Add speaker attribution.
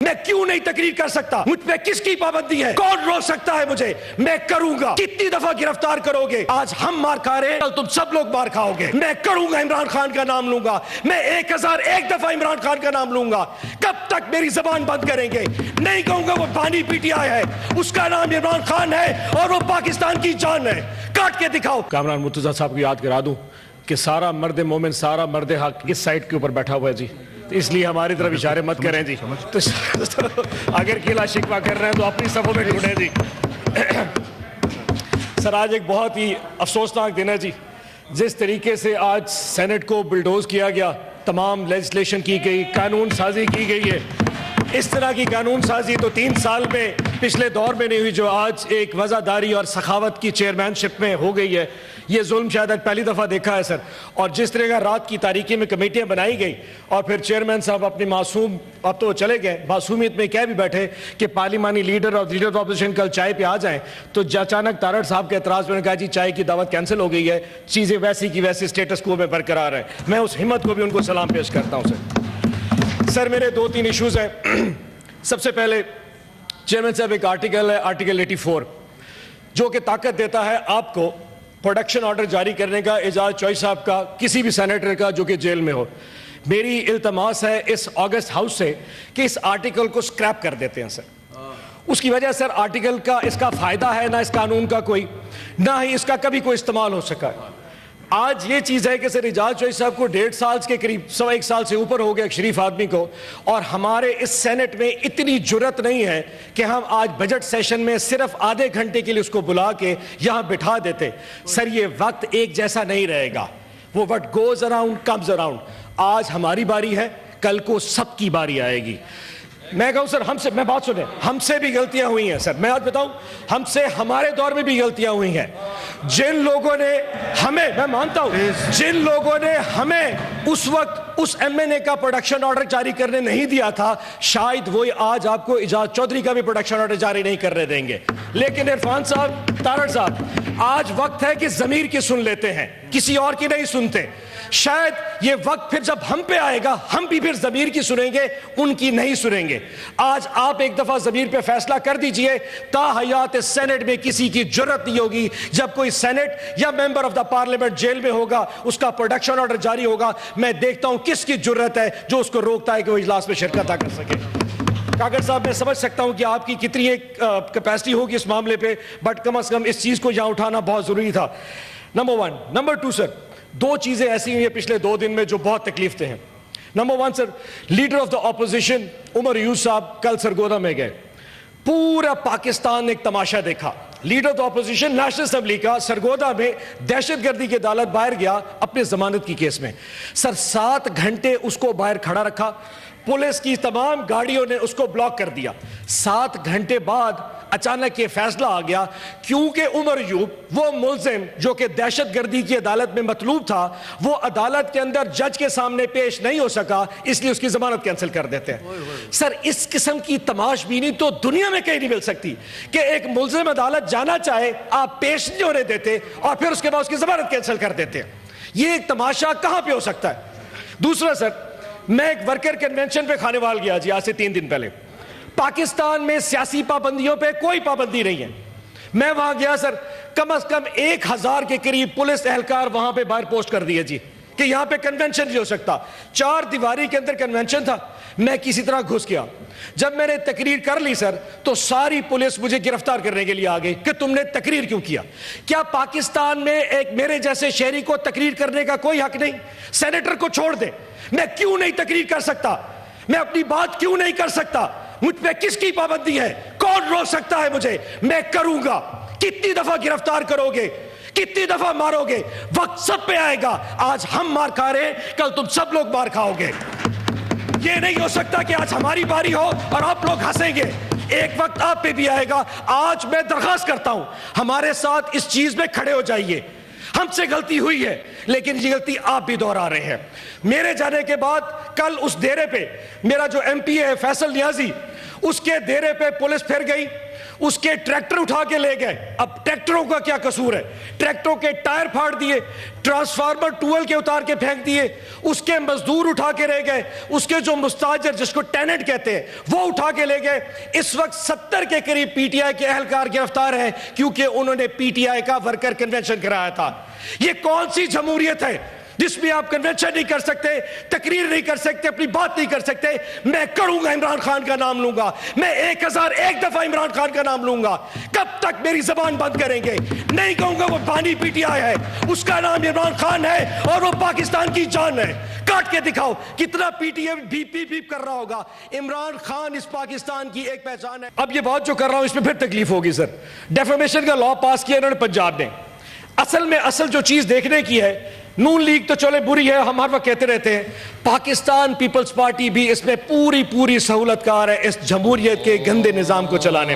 Speaker 1: मैं क्यों नहीं तकरीर कर सकता? मुझ पे किसकी पाबंदी है? कौन रोक सकता है मुझे? मैं करूंगा। कितनी दफा गिरफ्तार करोगे? आज हम मार खा रहे हैं, कल तुम सब लोग मार खाओगे। मैं करूंगा, इमरान खान का नाम लूंगा, मैं 1001 दफा इमरान खान का नाम लूंगा। कब तक मेरी जबान बंद करेंगे? नहीं कहूंगा वो बानी पीटीआई है, उसका नाम इमरान खान है और वो पाकिस्तान की जान है। काट के दिखाओ। कामरान मुर्तजा साहब को याद करा दूं कि सारा मर्द मोमिन, सारा मर्द हक इस साइड के ऊपर बैठा हुआ है जी, तो इसलिए हमारी तरफ इशारे मत करें जी। तो अगर किला शिकवा कर रहे हैं तो अपनी सबों में ढूंढें जी। सर, आज एक बहुत ही अफसोसनाक दिन है जी। जिस तरीके से आज सेनेट को बुलडोज किया गया, तमाम लेजिस्लेशन की गई, कानून साजी की गई है, इस तरह की कानून साजी तो 3 साल में पिछले दौर में नहीं हुई, जो आज एक वज़ादारी और सखावत की चेयरमैनशिप में हो गई है। ये जुल्म शायद पहली दफ़ा देखा है सर। और जिस तरह का रात की तारीकी में कमेटियां बनाई गई और फिर चेयरमैन साहब अपनी मासूम, अब तो चले गए, मासूमियत में कह भी बैठे कि पार्लिमानी लीडर और लीडर ऑफ अपोजिशन कल चाय पे आ जाएं, तो अचानक तारड़ साहब के एतराज़ में कहा जी चाय की दावत कैंसिल हो गई है, चीज़ें वैसी की वैसी स्टेटस को में बरकरार है। मैं उस हिम्मत को भी उनको सलाम पेश करता हूँ सर। मेरे 2-3 इशूज़ हैं। सबसे पहले चेयरमैन साहब, एक आर्टिकल है, आर्टिकल 84, जो कि ताकत देता है आपको प्रोडक्शन ऑर्डर जारी करने का, एजाज चौधरी साहब का, किसी भी सेनेटर का जो कि जेल में हो। मेरी इल्तमास है इस अगस्त हाउस से कि इस आर्टिकल को स्क्रैप कर देते हैं सर। उसकी वजह सर, आर्टिकल का इसका फायदा है ना इस कानून का कोई, ना ही इसका कभी कोई इस्तेमाल हो सका है। आज ये चीज़ है कि सर एजाज चौधरी साहब को 1.5 साल के करीब, 1.25 साल से ऊपर हो गया एक शरीफ आदमी को, और हमारे इस सेनेट में इतनी जुर्रत नहीं है कि हम आज बजट सेशन में सिर्फ आधे घंटे के लिए उसको बुला के यहाँ बिठा देते। सर, ये वक्त एक जैसा नहीं रहेगा, वो what goes around comes around. आज हमारी बारी है, कल को सबकी बारी आएगी। मैं कहूं सर, हमसे, मैं बात सुने, हमसे भी गलतियां हुई हैं सर। मैं आज बताऊं, हमसे हमारे दौर में भी गलतियां हुई हैं। जिन लोगों ने हमें, मैं मानता हूं, जिन लोगों ने हमें उस वक्त उस एमएनए का प्रोडक्शन ऑर्डर जारी करने नहीं दिया था, शायद वो आज आपको एजाज चौधरी का भी प्रोडक्शन ऑर्डर जारी नहीं करने देंगे। लेकिन इरफान साहब, तारड़ साहब, आज वक्त है कि जमीर की सुन लेते हैं, किसी और की नहीं सुनते। शायद ये वक्त फिर जब हम पे आएगा, हम भी फिर जमीर की सुनेंगे, उनकी नहीं सुनेंगे। आज आप एक दफा जमीर पे फैसला कर दीजिए, ताहयात सेनेट में किसी की जरूरत नहीं होगी। जब कोई सेनेट या member of the parliament jail में होगा, उसका प्रोडक्शन ऑर्डर जारी होगा, मैं देखता हूं किसकी जरूरत है जो उसको रोकता है कि वो इजलास में शिरकत ना कर सके। कागर साहब, मैं समझ सकता हूं कि आपकी कितनी एक कैपेसिटी होगी इस मामले पे, बट कम से कम इस चीज को यहां उठाना बहुत जरूरी था। नंबर 1। नंबर 2 सर, 2 चीजें ऐसी हुई हैं पिछले 2 दिन में जो बहुत तकलीफ दें हैं। Number 1 sir, leader of the opposition Umar Yusuf साहब कल सरगोदा में गए। पूरा पाकिस्तान ने एक तमाशा देखा। Leader of the opposition national assembly का सरगोदा में दहशतगर्दी की अदालत बाहर गया अपने जमानत की केस में। सर 7 घंटे उसको बाहर खड़ा रखा, पुलिस की तमाम गाड़ियों ने उसको ब्लॉक कर दिया। 7 घंटे बाद अचानक ये फैसला आ गया, क्योंकि उमर यूब, वो मुल्जिम जो कि दहशतगर्दी की अदालत में मतलूब था, वो अदालत के अंदर जज के सामने पेश नहीं हो सका, इसलिए उसकी जमानत कैंसिल कर देते हैं। सर, इस किस्म की तमाशबीनी तो दुनिया में कहीं नहीं मिल सकती कि एक मुल्जिम अदालत जाना चाहे, आप पेश नहीं होने देते और फिर उसके बाद उसकी जमानत कैंसिल कर देते हैं। ये एक तमाशा कहां पे हो सकता है? दूसरा सर, मैं एक वर्कर कन्वेंशन पे खानेवाल गया जी, आज से 3 दिन पहले। पाकिस्तान में सियासी पाबंदियों पे कोई पाबंदी नहीं है। मैं वहां गया सर, कम से कम 1000 के करीब पुलिस एहलकार वहां पे बाहर पोस्ट कर दिए जी कि यहां पे कन्वेंशन नहीं हो सकता। 4 दीवारी के अंदर कन्वेंशन था। मैं किसी तरह घुस गया। जब मैंने तकरीर कर ली सर, तो सारी पुलिस मुझे गिरफ्तार करने के लिए आ गई कि तुमने तकरीर क्यों किया। क्या पाकिस्तान में एक मेरे जैसे शहरी को तकरीर करने का कोई हक नहीं? सेनेटर को छोड़ दे, मैं क्यों नहीं तकरीर कर सकता? मैं अपनी बात क्यों नहीं कर सकता? मुझ पे किसकी पाबंदी है? कौन रोक सकता है मुझे? मैं करूंगा। कितनी दफा गिरफ्तार करोगे? कितनी दफा मारोगे? वक्त सब पे आएगा। आज हम मार खा रहे हैं, कल तुम सब लोग मार खाओगे। ये नहीं हो सकता कि आज हमारी बारी हो और आप लोग हंसेंगे। एक वक्त आप पे भी आएगा। आज मैं दरखास्त करता हूं, हमारे साथ इस चीज में खड़े हो जाइए। हमसे गलती हुई है, लेकिन ये गलती आप भी दोहरा रहे हैं। मेरे जाने के बाद कल उस डेरे पे मेरा जो एमपी है फैसल नियाजी, उसके डेरे पे पुलिस फिर गई। उसके ट्रैक्टर उठा के ले गए। अब ट्रैक्टरों का क्या कसूर है? ट्रैक्टरों के टायर फाड़ दिए, ट्रांसफार्मर टूल के उतार के फेंक दिए, उसके मजदूर उठा के ले गए, उसके जो मुस्ताजर जिसको टेनेंट कहते हैं वो उठा के ले गए। इस वक्त 70 के करीब पीटीआई के अहलकार गिरफ्तार हैं क्योंकि उन्होंने पीटीआई का वर्कर कन्वेंशन कराया था। ये कौन सी जमहूरियत है जिसमें आप कन्वेंशन नहीं कर सकते, तकरीर नहीं कर सकते, अपनी बात नहीं कर सकते? मैं करूंगा, इमरान खान का नाम लूंगा, मैं 1001 दफा इमरान खान का नाम लूंगा। कब तक मेरी जबान बंद करेंगे? नहीं कहूंगा वो बानी पीटीआई है, उसका नाम इमरान खान है और वो पाकिस्तान की जान है। काट के दिखाओ कितना पीटीआई बीप बीप बीप कर रहा होगा। इमरान खान इस पाकिस्तान की एक पहचान है। अब ये बात जो कर रहा हूं इसमें फिर तकलीफ होगी सर। डेफेमेशन का लॉ पास किया इन्होंने पंजाब ने। असल जो चीज देखने की है, नून लीग तो चले बुरी है, हम हर वक्त कहते रहते हैं, पाकिस्तान पीपल्स पार्टी भी इसमें पूरी सहूलतकार है इस जमहूरियत के गंदे निजाम को चलाने में।